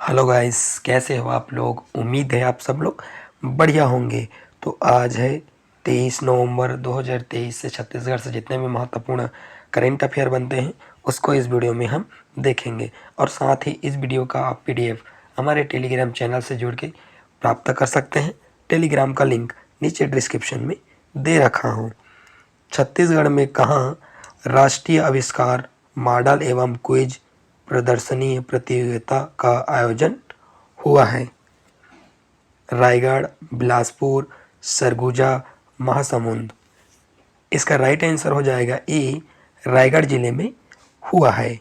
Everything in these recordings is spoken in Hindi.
हेलो गाइस, कैसे हो आप लोग। उम्मीद है आप सब लोग बढ़िया होंगे। तो आज है 23 नवंबर 2023 से छत्तीसगढ़ से जितने भी महत्वपूर्ण करेंट अफेयर बनते हैं उसको इस वीडियो में हम देखेंगे। और साथ ही इस वीडियो का आप पीडीएफ हमारे टेलीग्राम चैनल से जुड़ के प्राप्त कर सकते हैं। टेलीग्राम का लिंक नीचे डिस्क्रिप्शन में दे रखा हूँ। छत्तीसगढ़ में कहाँ राष्ट्रीय आविष्कार मॉडल एवं क्विज प्रदर्शनी प्रतियोगिता का आयोजन हुआ है? रायगढ़, बिलासपुर, सरगुजा, महासमुंद। इसका राइट आंसर हो जाएगा ए, रायगढ़ जिले में हुआ है।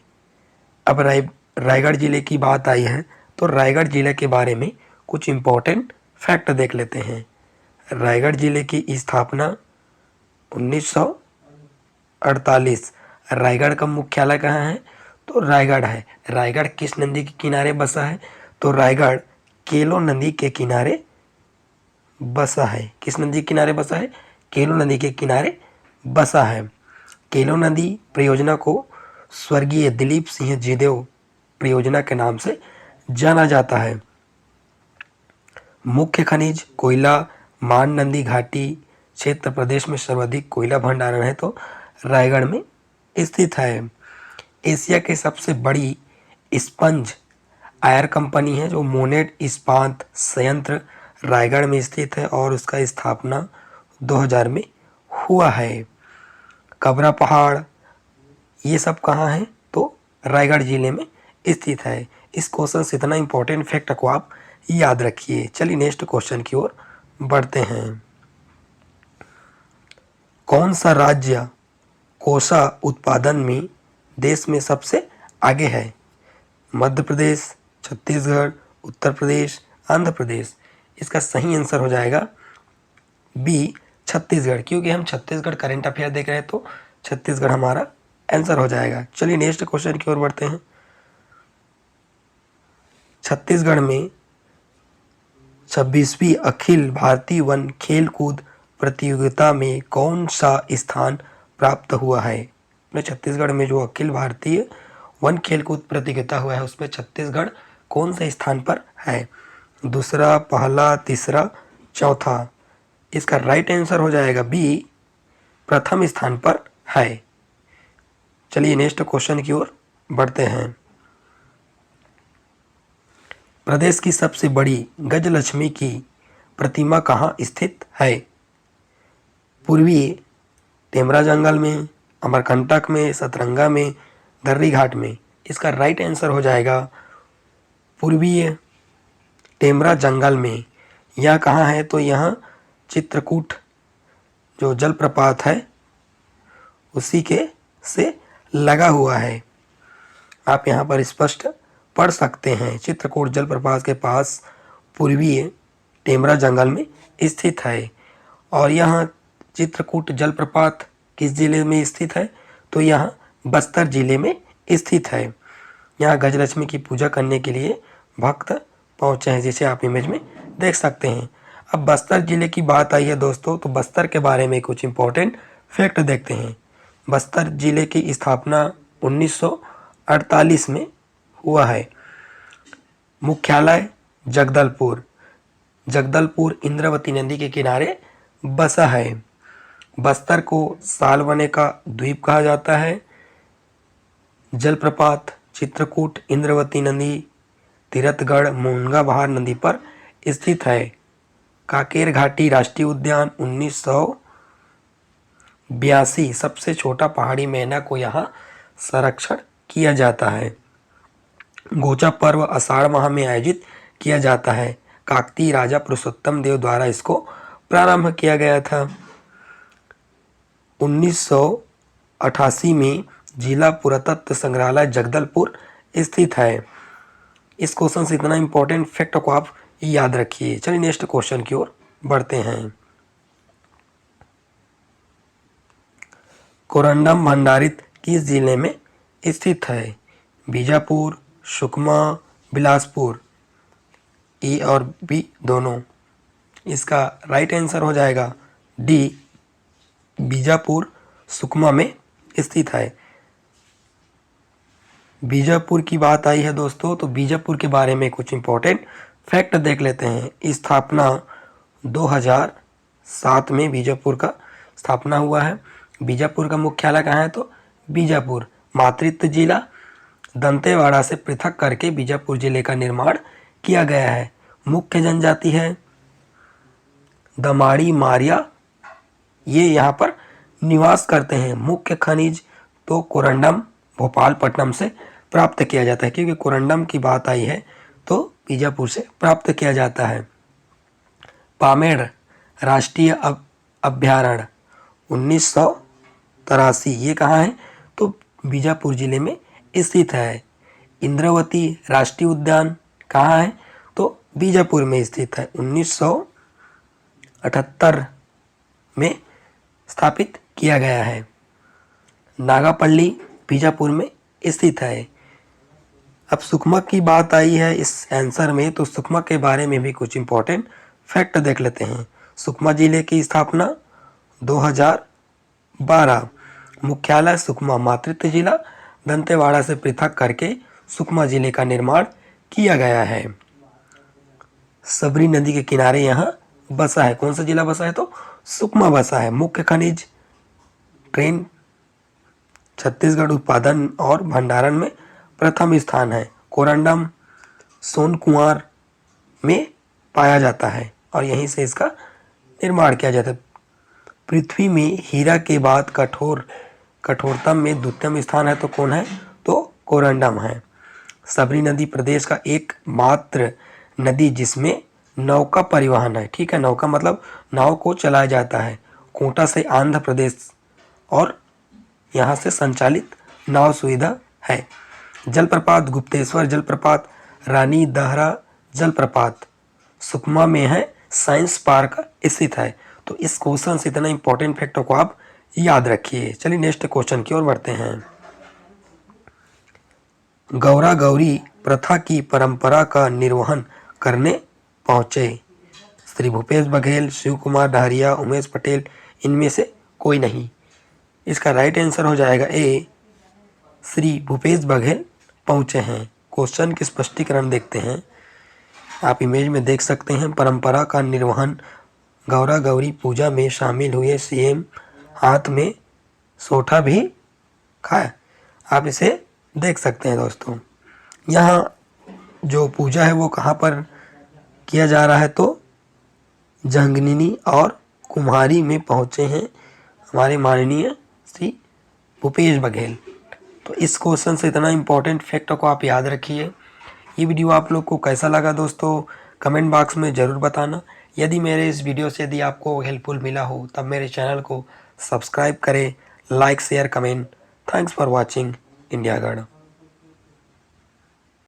अब रायगढ़ जिले की बात आई है तो रायगढ़ जिले के बारे में कुछ इम्पोर्टेंट फैक्ट देख लेते हैं। रायगढ़ जिले की स्थापना 1948। रायगढ़ का मुख्यालय कहाँ है? तो रायगढ़ है। रायगढ़ किस नदी के किनारे बसा है? तो रायगढ़ केलो नदी के किनारे बसा है। किस नदी के किनारे बसा है? केलो नदी के किनारे बसा है। केलो नदी परियोजना को स्वर्गीय दिलीप सिंह जीदेव परियोजना के नाम से जाना जाता है। मुख्य खनिज कोयला मान नदी घाटी क्षेत्र प्रदेश में सर्वाधिक कोयला भंडारण है तो रायगढ़ में स्थित है। एशिया की सबसे बड़ी स्पंज आयर कंपनी है जो मोनेट इस्पात संयंत्र रायगढ़ में स्थित है और उसका स्थापना 2000 में हुआ है। कबरा पहाड़ ये सब कहाँ है? तो रायगढ़ जिले में स्थित है। इस क्वेश्चन से इतना इंपॉर्टेंट फैक्ट को आप याद रखिए। चलिए नेक्स्ट क्वेश्चन की ओर बढ़ते हैं। कौन सा राज्य कोसा उत्पादन में देश में सबसे आगे है? मध्य प्रदेश, छत्तीसगढ़, उत्तर प्रदेश, आंध्र प्रदेश। इसका सही आंसर हो जाएगा बी, छत्तीसगढ़। क्योंकि हम छत्तीसगढ़ करंट अफेयर देख रहे हैं तो छत्तीसगढ़ हमारा आंसर हो जाएगा। चलिए नेक्स्ट क्वेश्चन की ओर बढ़ते हैं। छत्तीसगढ़ में 26वीं अखिल भारतीय वन खेल कूद प्रतियोगिता में कौन सा स्थान प्राप्त हुआ है? छत्तीसगढ़ में जो अखिल भारतीय वन खेल कूद प्रतियोगिता हुआ है उसमें छत्तीसगढ़ कौन से स्थान पर है? दूसरा, पहला, तीसरा, चौथा। इसका राइट आंसर हो जाएगा बी, प्रथम स्थान पर है। चलिए नेक्स्ट क्वेश्चन की ओर बढ़ते हैं। प्रदेश की सबसे बड़ी गजलक्ष्मी की प्रतिमा कहाँ स्थित है? पूर्वी टेमरा जंगल में, अमरकंटक में, सतरंगा में, दर्री घाट में। इसका राइट आंसर हो जाएगा पूर्वी टेमरा जंगल में। यह कहाँ है? तो यहाँ चित्रकूट जो जलप्रपात है उसी के से लगा हुआ है। आप यहाँ पर स्पष्ट पढ़ सकते हैं। चित्रकूट जलप्रपात के पास पूर्वी टेमरा जंगल में स्थित है। और यहाँ चित्रकूट जलप्रपात किस जिले में स्थित है? तो यहाँ बस्तर जिले में स्थित है। यहाँ गजलक्ष्मी की पूजा करने के लिए भक्त पहुँचे हैं, जिसे आप इमेज में देख सकते हैं। अब बस्तर जिले की बात आई है दोस्तों, तो बस्तर के बारे में कुछ इम्पोर्टेंट फैक्ट देखते हैं। बस्तर जिले की स्थापना 1948 में हुआ है। मुख्यालय जगदलपुर। जगदलपुर इंद्रावती नदी के किनारे बसा है। बस्तर को सालवने का द्वीप कहा जाता है। जलप्रपात चित्रकूट इंद्रावती नदी तीरथगढ़ मूंगा बहार नदी पर स्थित है। कांकेर घाटी राष्ट्रीय उद्यान 1982 सबसे छोटा पहाड़ी मैना को यहाँ संरक्षण किया जाता है। गोचा पर्व आषाढ़ माह में आयोजित किया जाता है। काकतीय राजा पुरुषोत्तम देव द्वारा इसको प्रारंभ किया गया था। 1988 में जिला पुरातत्व संग्रहालय जगदलपुर स्थित है। इस क्वेश्चन से इतना इंपॉर्टेंट फैक्ट को आप याद रखिए। चलिए नेक्स्ट क्वेश्चन की ओर बढ़ते हैं। कोरंडम भंडारित किस जिले में स्थित है? बीजापुर, सुकमा, बिलासपुर। ए और बी दोनों। इसका राइट आंसर हो जाएगा डी, बीजापुर सुकमा में स्थित है। बीजापुर की बात आई है दोस्तों, तो बीजापुर के बारे में कुछ इम्पोर्टेंट फैक्ट देख लेते हैं। स्थापना 2007 में बीजापुर का स्थापना हुआ है। बीजापुर का मुख्यालय कहाँ है? तो बीजापुर। मातृत्व जिला दंतेवाड़ा से पृथक करके बीजापुर जिले का निर्माण किया गया है। मुख्य जनजाति है दमाड़ी मारिया, ये यहाँ पर निवास करते हैं। मुख्य खनिज तो कोरंडम भोपालपट्टनम से प्राप्त किया जाता है, क्योंकि कोरंडम की बात आई है तो बीजापुर से प्राप्त किया जाता है। पामेड़ राष्ट्रीय अभ्यारण्य 1983, ये कहाँ है? तो बीजापुर जिले में स्थित है। इंद्रावती राष्ट्रीय उद्यान कहाँ है? तो बीजापुर में स्थित है। 1978 में स्थापित किया गया है। नागापल्ली बीजापुर में स्थित है। अब सुकमा की बात आई है इस आंसर में, तो सुकमा के बारे में भी कुछ इम्पोर्टेंट फैक्ट देख लेते हैं। सुकमा जिले की स्थापना 2012। मुख्यालय सुकमा। मातृत्व जिला दंतेवाड़ा से पृथक करके सुकमा जिले का निर्माण किया गया है। सबरी नदी के किनारे यहाँ बसा है। कौन सा जिला बसा है? तो सुकमा बसा है। मुख्य खनिज ट्रेन छत्तीसगढ़ उत्पादन और भंडारण में प्रथम स्थान है। कोरंडम सोनकुआर में पाया जाता है और यहीं से इसका निर्माण किया जाता है। पृथ्वी में हीरा के बाद कठोरतम में द्वितीयम स्थान है, तो कौन है? तो कोरंडम है। सबरी नदी प्रदेश का एकमात्र नदी जिसमें नौका परिवहन है। ठीक है, नौका मतलब नाव को चलाया जाता है। कोटा से आंध्र प्रदेश और यहाँ से संचालित नाव सुविधा है। जलप्रपात गुप्तेश्वर जलप्रपात, रानी दहरा जलप्रपात सुकमा में है, साइंस पार्क स्थित है। तो इस क्वेश्चन से इतना इंपॉर्टेंट फैक्टों को आप याद रखिए। चलिए नेक्स्ट क्वेश्चन की ओर बढ़ते हैं। गौरा गौरी प्रथा की परंपरा का निर्वहन करने पहुंचे श्री भूपेश बघेल, शिव कुमार डहरिया, उमेश पटेल, इनमें से कोई नहीं। इसका राइट आंसर हो जाएगा ए, श्री भूपेश बघेल पहुंचे हैं। क्वेश्चन के स्पष्टीकरण देखते हैं। आप इमेज में देख सकते हैं। परंपरा का निर्वहन गौरा गौरी पूजा में शामिल हुए सीएम हाथ में सोठा भी खाया। आप इसे देख सकते हैं दोस्तों। यहाँ जो पूजा है वो कहाँ पर किया जा रहा है? तो जंगनिनी और कुम्हारी में पहुँचे हैं हमारे माननीय श्री भूपेश बघेल। तो इस क्वेश्चन से इतना इम्पोर्टेंट फैक्ट को आप याद रखिए। ये वीडियो आप लोग को कैसा लगा दोस्तों, कमेंट बॉक्स में ज़रूर बताना। यदि मेरे इस वीडियो से यदि आपको हेल्पफुल मिला हो तब मेरे चैनल को सब्सक्राइब करें, like share comment. Thanks for watching India गढ़।